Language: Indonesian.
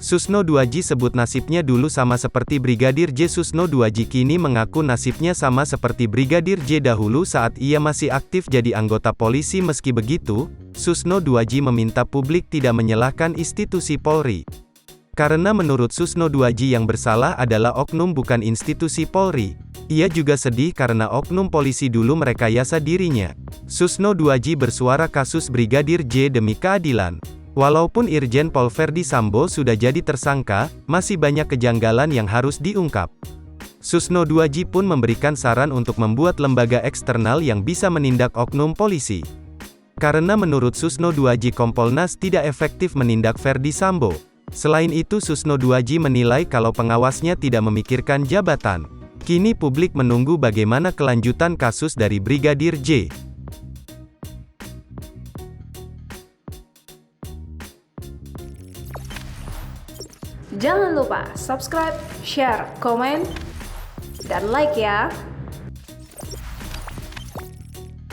Susno Duaji sebut nasibnya dulu sama seperti Brigadir J. Susno Duaji kini mengaku nasibnya sama seperti Brigadir J dahulu saat ia masih aktif jadi anggota polisi. Meski begitu, Susno Duaji meminta publik tidak menyalahkan institusi Polri. Karena menurut Susno Duaji yang bersalah adalah oknum bukan institusi Polri. Ia juga sedih karena oknum polisi dulu merekayasa dirinya. Susno Duaji bersuara kasus Brigadir J demi keadilan. Walaupun Irjen Pol Verdi Sambo sudah jadi tersangka, masih banyak kejanggalan yang harus diungkap. Susno Duaji pun memberikan saran untuk membuat lembaga eksternal yang bisa menindak oknum polisi. Karena menurut Susno Duaji Kompolnas tidak efektif menindak Verdi Sambo. Selain itu Susno Duaji menilai kalau pengawasnya tidak memikirkan jabatan. Kini publik menunggu bagaimana kelanjutan kasus dari Brigadir J. Jangan lupa subscribe, share, komen, dan like ya.